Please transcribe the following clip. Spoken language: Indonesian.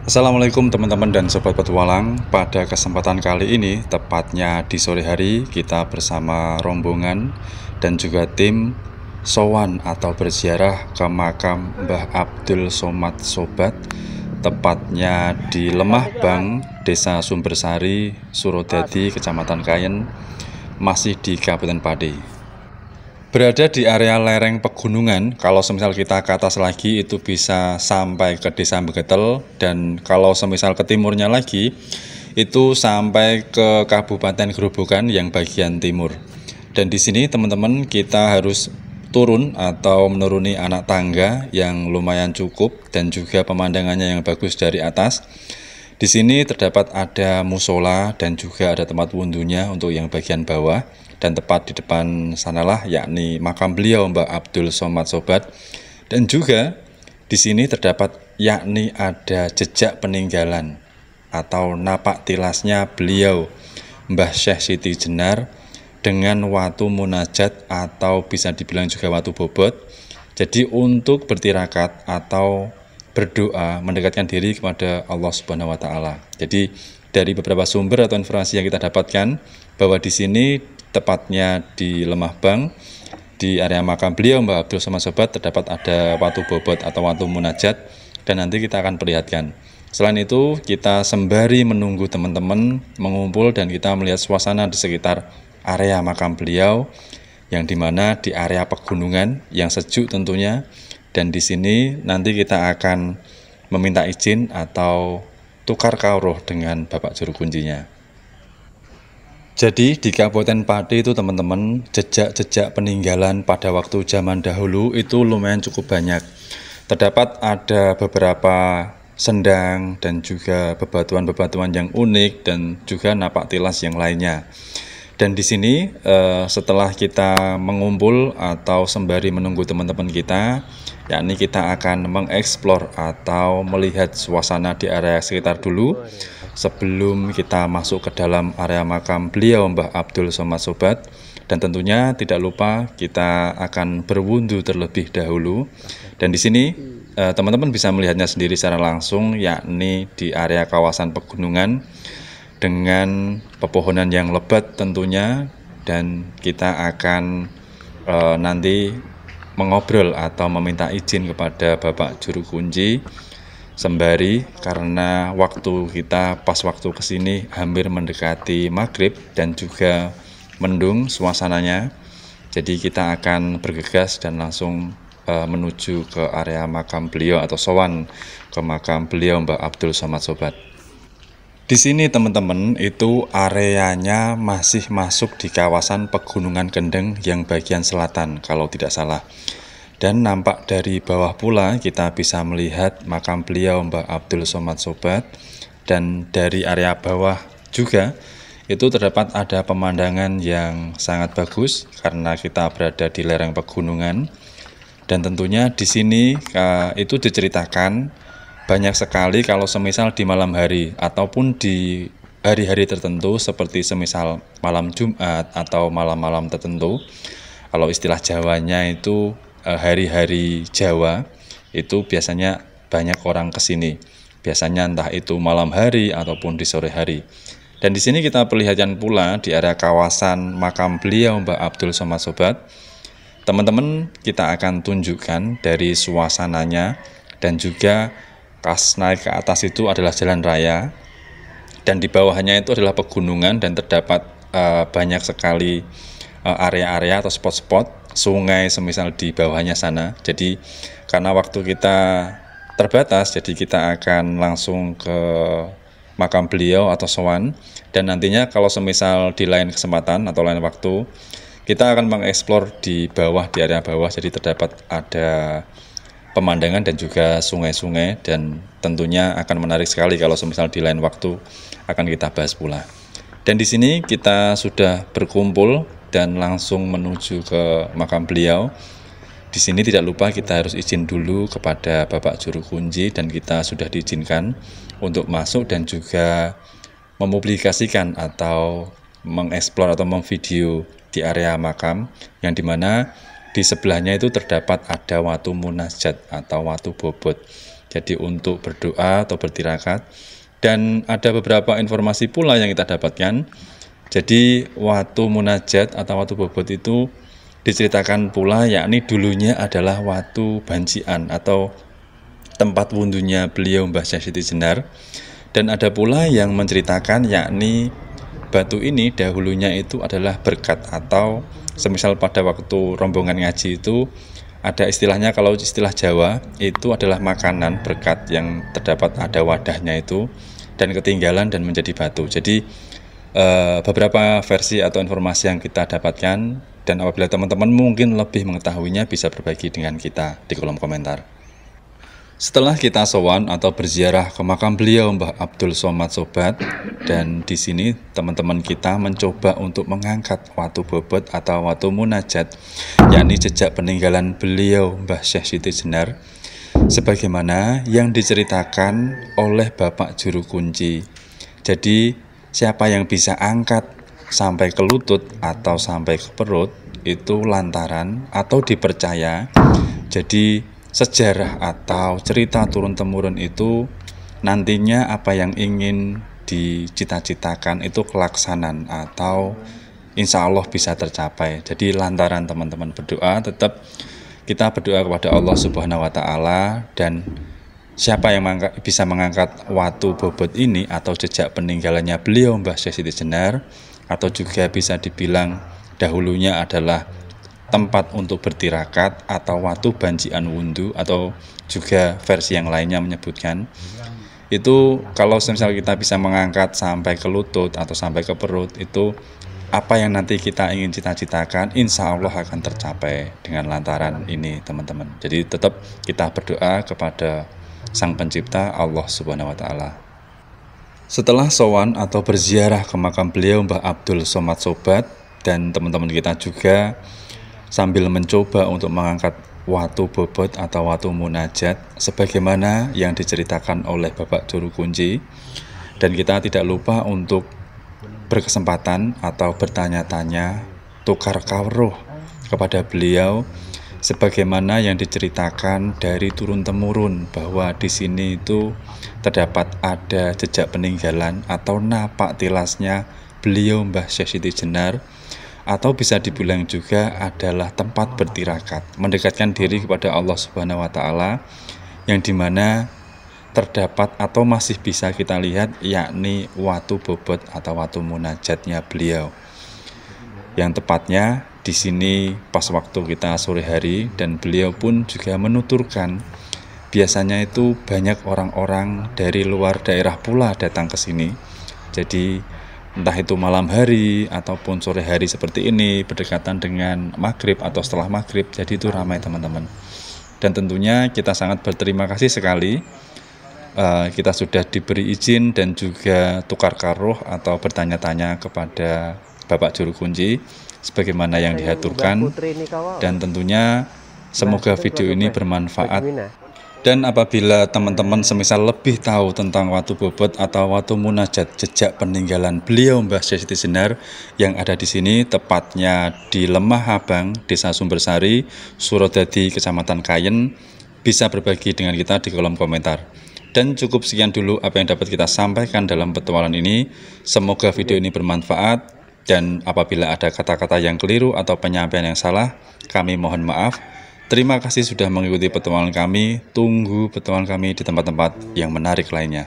Assalamualaikum teman-teman dan sobat petualang. Pada kesempatan kali ini, tepatnya di sore hari, kita bersama rombongan dan juga tim sowan atau berziarah ke makam Mbah Abdul Somad Sobat, tepatnya di Lemah Bang, Desa Sumbersari, Surodadi, Kecamatan Kayen, masih di Kabupaten Pati. Berada di area lereng pegunungan, kalau semisal kita ke atas lagi itu bisa sampai ke Desa Begetel, dan kalau semisal ke timurnya lagi itu sampai ke Kabupaten Grobogan yang bagian timur. Dan di sini teman-teman kita harus turun atau menuruni anak tangga yang lumayan cukup dan juga pemandangannya yang bagus dari atas. Di sini terdapat ada musola dan juga ada tempat wudhunya untuk yang bagian bawah, dan tepat di depan sanalah yakni makam beliau Mbah Abdul Somad Sobat. Dan juga di sini terdapat yakni ada jejak peninggalan atau napak tilasnya beliau Mbah Syekh Siti Jenar dengan watu munajat atau bisa dibilang juga watu bobot. Jadi untuk bertirakat atau berdoa mendekatkan diri kepada Allah Subhanahu wa taala. Jadi dari beberapa sumber atau informasi yang kita dapatkan bahwa di sini tepatnya di Lemah Bang, di area makam beliau Mbah Abdul Somad Sobat terdapat ada watu bobot atau watu munajat, dan nanti kita akan perlihatkan. Selain itu kita sembari menunggu teman-teman mengumpul dan kita melihat suasana di sekitar area makam beliau, yang dimana di area pegunungan yang sejuk tentunya. Dan di sini nanti kita akan meminta izin atau tukar kauruh dengan Bapak Juru Kuncinya. Jadi di Kabupaten Pati itu teman-teman, jejak-jejak peninggalan pada waktu zaman dahulu itu lumayan cukup banyak. Terdapat ada beberapa sendang dan juga bebatuan-bebatuan yang unik dan juga napak tilas yang lainnya. Dan di sini setelah kita mengumpul atau sembari menunggu teman-teman kita, yakni kita akan mengeksplor atau melihat suasana di area sekitar dulu sebelum kita masuk ke dalam area makam beliau Mbah Abdul Somad Sobat. Dan tentunya tidak lupa kita akan berwudu terlebih dahulu. Dan di sini teman-teman bisa melihatnya sendiri secara langsung, yakni di area kawasan pegunungan dengan pepohonan yang lebat tentunya. Dan kita akan nanti mengobrol atau meminta izin kepada Bapak Juru Kunci sembari, karena waktu kita pas waktu kesini hampir mendekati maghrib dan juga mendung suasananya. Jadi kita akan bergegas dan langsung menuju ke area makam beliau atau sowan ke makam beliau Mbah Abdul Somad Sobat. Di sini teman-teman itu areanya masih masuk di kawasan Pegunungan Kendeng yang bagian selatan kalau tidak salah. Dan nampak dari bawah pula kita bisa melihat makam beliau Mbah Abdul Somad Sobat. Dan dari area bawah juga itu terdapat ada pemandangan yang sangat bagus karena kita berada di lereng pegunungan. Dan tentunya di sini itu diceritakan banyak sekali kalau semisal di malam hari ataupun di hari-hari tertentu seperti semisal malam Jumat atau malam-malam tertentu. Kalau istilah Jawanya itu hari-hari Jawa itu biasanya banyak orang kesini. Biasanya entah itu malam hari ataupun di sore hari. Dan di sini kita perlihatkan pula di area kawasan makam beliau Mbah Abdul Somad Sobat. Teman-teman kita akan tunjukkan dari suasananya, dan juga pas naik ke atas itu adalah jalan raya, dan di bawahnya itu adalah pegunungan dan terdapat banyak sekali area-area atau spot-spot sungai semisal di bawahnya sana. Jadi karena waktu kita terbatas, jadi kita akan langsung ke makam beliau atau sowan, dan nantinya kalau semisal di lain kesempatan atau lain waktu kita akan mengeksplor di bawah, di area bawah. Jadi terdapat ada pemandangan dan juga sungai-sungai, dan tentunya akan menarik sekali kalau semisal di lain waktu akan kita bahas pula. Dan di sini kita sudah berkumpul dan langsung menuju ke makam beliau. Di sini tidak lupa kita harus izin dulu kepada Bapak Juru Kunci, dan kita sudah diizinkan untuk masuk dan juga mempublikasikan atau mengeksplor atau memvideo di area makam, yang dimana di sebelahnya itu terdapat ada watu munajat atau watu bobot. jadi untuk berdoa atau bertirakat. Dan ada beberapa informasi pula yang kita dapatkan. Jadi waktu munajat atau waktu bobot itu diceritakan pula, yakni dulunya adalah waktu bancian atau tempat wudhunya beliau Mbah Syekh Siti Jenar. Dan ada pula yang menceritakan yakni batu ini dahulunya itu adalah berkat, atau semisal pada waktu rombongan ngaji itu ada istilahnya, kalau istilah Jawa itu adalah makanan berkat yang terdapat ada wadahnya itu dan ketinggalan dan menjadi batu. Jadi beberapa versi atau informasi yang kita dapatkan, dan apabila teman-teman mungkin lebih mengetahuinya bisa berbagi dengan kita di kolom komentar. Setelah kita sowan atau berziarah ke makam beliau Mbah Abdul Somad Sobat, dan di sini teman-teman kita mencoba untuk mengangkat watu bobot atau watu munajat, yakni jejak peninggalan beliau Mbah Syekh Siti Jenar, sebagaimana yang diceritakan oleh Bapak Juru Kunci. Jadi siapa yang bisa angkat sampai ke lutut atau sampai ke perut itu lantaran atau dipercaya, jadi sejarah atau cerita turun-temurun itu nantinya apa yang ingin dicita-citakan itu kelaksanan atau insya Allah bisa tercapai. Jadi lantaran teman-teman berdoa, tetap kita berdoa kepada Allah Subhanahu wa Ta'ala, dan siapa yang bisa mengangkat watu bobot ini atau jejak peninggalannya beliau Mbah Syekh Siti Jenar, atau juga bisa dibilang dahulunya adalah tempat untuk bertirakat atau watu bancian wundu, atau juga versi yang lainnya menyebutkan itu kalau misalnya kita bisa mengangkat sampai ke lutut atau sampai ke perut, itu apa yang nanti kita ingin cita-citakan insya Allah akan tercapai dengan lantaran ini teman-teman. Jadi tetap kita berdoa kepada Sang Pencipta Allah Subhanahu wa Ta'ala. Setelah sowan atau berziarah ke makam beliau Mbah Abdul Somad Sobat, dan teman-teman kita juga sambil mencoba untuk mengangkat watu bobot atau watu munajat sebagaimana yang diceritakan oleh Bapak Juru Kunci, dan kita tidak lupa untuk berkesempatan atau bertanya-tanya, tukar kawruh kepada beliau sebagaimana yang diceritakan dari turun-temurun, bahwa di sini itu terdapat ada jejak peninggalan atau napak tilasnya beliau Mbah Syekh Siti Jenar, atau bisa dibilang juga adalah tempat bertirakat, mendekatkan diri kepada Allah Subhanahu wa Ta'ala, yang dimana terdapat atau masih bisa kita lihat yakni watu bobot atau watu munajatnya beliau, yang tepatnya di sini pas waktu kita sore hari, dan beliau pun juga menuturkan biasanya itu banyak orang-orang dari luar daerah pula datang ke sini. Jadi entah itu malam hari ataupun sore hari seperti ini, berdekatan dengan maghrib atau setelah maghrib, jadi itu ramai teman-teman. Dan tentunya kita sangat berterima kasih sekali, kita sudah diberi izin dan juga tukar karuh atau bertanya-tanya kepada Bapak Juru Kunci sebagaimana yang diaturkan, dan tentunya semoga video ini bermanfaat. Dan apabila teman-teman semisal lebih tahu tentang watu bobot atau watu munajat jejak peninggalan beliau Mbah Syekh Siti Jenar yang ada di sini, tepatnya di Lemah Abang, Desa Sumbersari, Surodadi, Kecamatan Kayen, bisa berbagi dengan kita di kolom komentar. Dan cukup sekian dulu apa yang dapat kita sampaikan dalam petualangan ini. Semoga video ini bermanfaat, dan apabila ada kata-kata yang keliru atau penyampaian yang salah, kami mohon maaf. Terima kasih sudah mengikuti petualangan kami. Tunggu petualangan kami di tempat-tempat yang menarik lainnya.